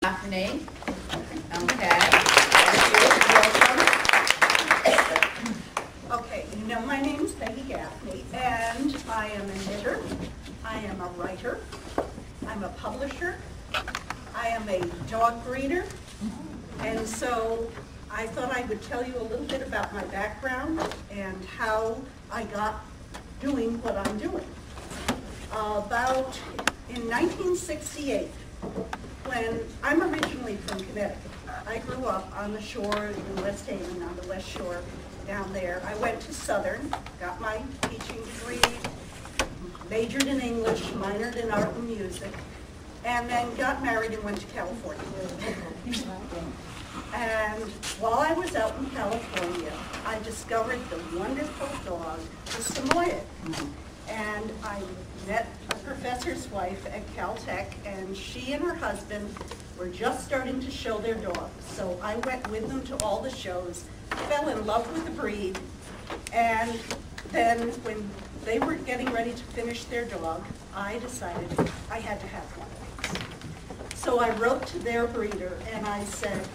Gaffney. Okay. Welcome. Okay, my name's Peggy Gaffney, and I am a knitter, I am a writer, I'm a publisher, I am a dog breeder, and so I thought I would tell you a little bit about my background and how I got doing what I'm doing. About in 1968, when I'm originally from Connecticut, I grew up on the shore in West Haven, on the West Shore down there. I went to Southern, got my teaching degree, majored in English, minored in art and music, and then got married and went to California. And while I was out in California, I discovered the wonderful dog, the Samoyed. And I met a professor's wife at Caltech, and she and her husband were just starting to show their dogs. So I went with them to all the shows, fell in love with the breed, and then when they were getting ready to finish their dog, I decided I had to have one of these. So I wrote to their breeder and I said,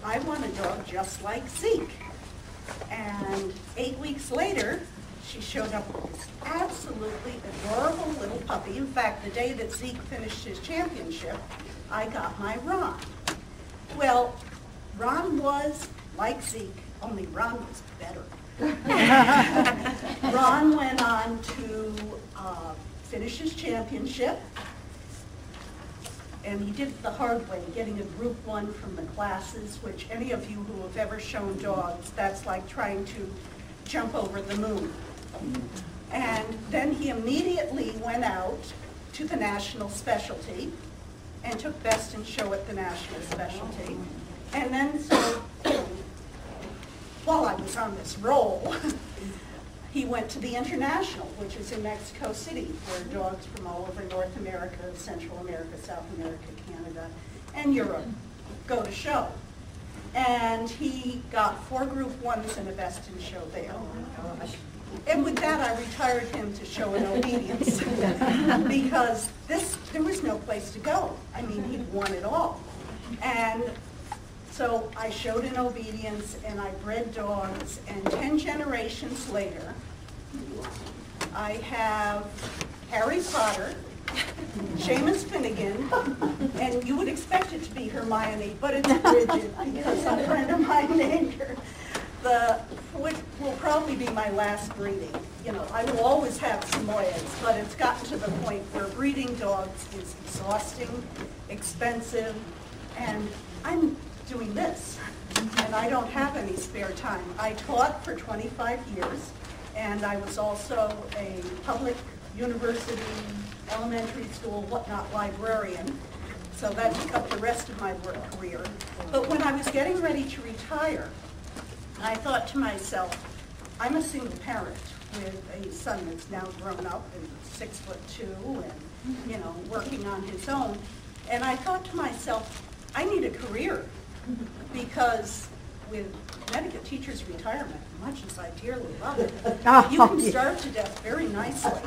I want a dog just like Zeke. And 8 weeks later, she showed up with this absolutely adorable little puppy. In fact, the day that Zeke finished his championship, I got my Ron. Well, Ron was like Zeke, only Ron was better. Ron went on to finish his championship, and he did it the hard way, getting a group 1 from the classes, which any of you who have ever shown dogs, that's like trying to jump over the moon. And then he immediately went out to the national specialty and took best in show at the national specialty. And then so, while I was on this roll, he went to the international, which is in Mexico City, where dogs from all over North America, Central America, South America, Canada, and Europe go to show. And he got 4 group 1s and a best in show there. And with that, I retired him to show and obedience because there was no place to go. I mean, he'd won it all. And so I showed in obedience and I bred dogs, and 10 generations later, I have Harry Potter, Seamus Finnegan, and you would expect it to be Hermione, but it's Bridget because a friend of mine named her. Which will probably be my last breeding. I will always have Samoyeds, but it's gotten to the point where breeding dogs is exhausting, expensive, and I'm doing this, and I don't have any spare time. I taught for 25 years, and I was also a public university, elementary school, whatnot librarian, so that took up the rest of my work career. But when I was getting ready to retire, I thought to myself, I'm a single parent with a son that's now grown up and 6'2" and working on his own. And I thought to myself, I need a career, because with Connecticut teachers' retirement, much as I dearly love it, you can starve to death very nicely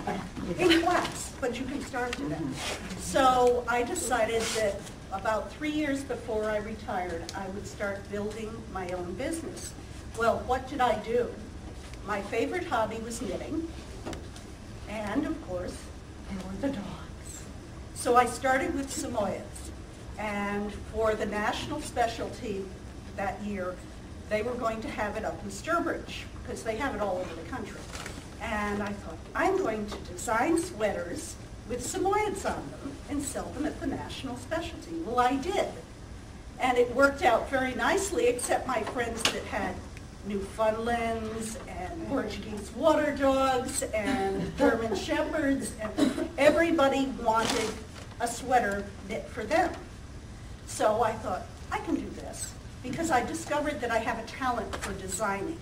in class, but you can starve to death. So I decided that about 3 years before I retired, I would start building my own business. Well, what did I do? My favorite hobby was knitting, and of course, there were the dogs. So I started with Samoyeds, and for the national specialty that year, they were going to have it up in Sturbridge, because they have it all over the country. And I thought, I'm going to design sweaters with Samoyeds on them and sell them at the national specialty. Well, I did. And it worked out very nicely, except my friends that had Newfoundlands and Portuguese water dogs and German shepherds, and everybody wanted a sweater knit for them. So I thought, I can do this, because I discovered that I have a talent for designing,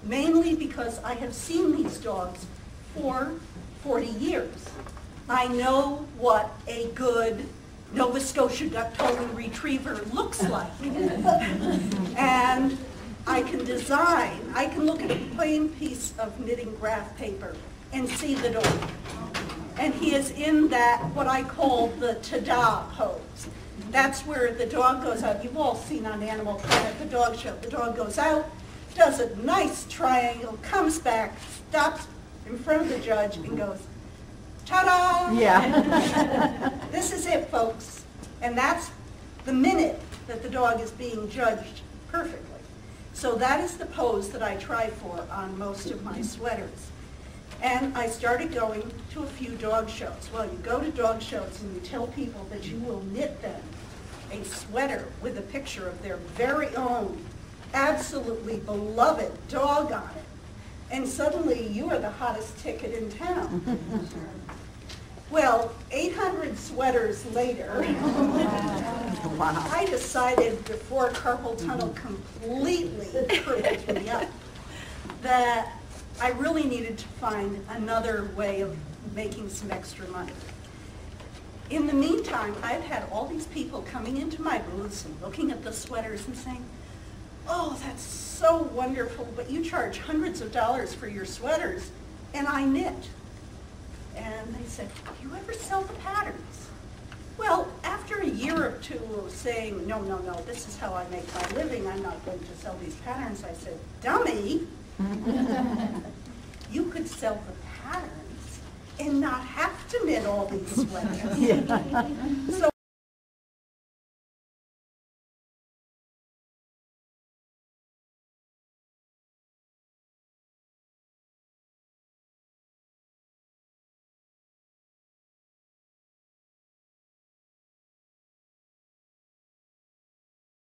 mainly because I have seen these dogs for 40 years. I know what a good Nova Scotia Duck-Toling Retriever looks like. And I can design. I can look at a plain piece of knitting graph paper and see the dog. And he is in that, what I call the ta-da pose. That's where the dog goes out. You've all seen on Animal Planet the dog show. The dog goes out, does a nice triangle, comes back, stops in front of the judge and goes, ta-da! Yeah. This is it, folks. And that's the minute that the dog is being judged perfectly. So that is the pose that I try for on most of my sweaters. And I started going to a few dog shows. Well, you go to dog shows and you tell people that you will knit them a sweater with a picture of their very own, absolutely beloved dog on it. And suddenly you are the hottest ticket in town. Well, 800 sweaters later, Wow. I decided before carpal tunnel completely crippled me up that I really needed to find another way of making some extra money. In the meantime, I've had all these people coming into my booths and looking at the sweaters and saying, oh, that's so wonderful, but you charge hundreds of dollars for your sweaters, and I knit. And they said, do you ever sell the patterns? Well, after a year or two of saying, no, this is how I make my living, I'm not going to sell these patterns, I said, dummy, you could sell the patterns and not have to knit all these sweaters. Yeah. So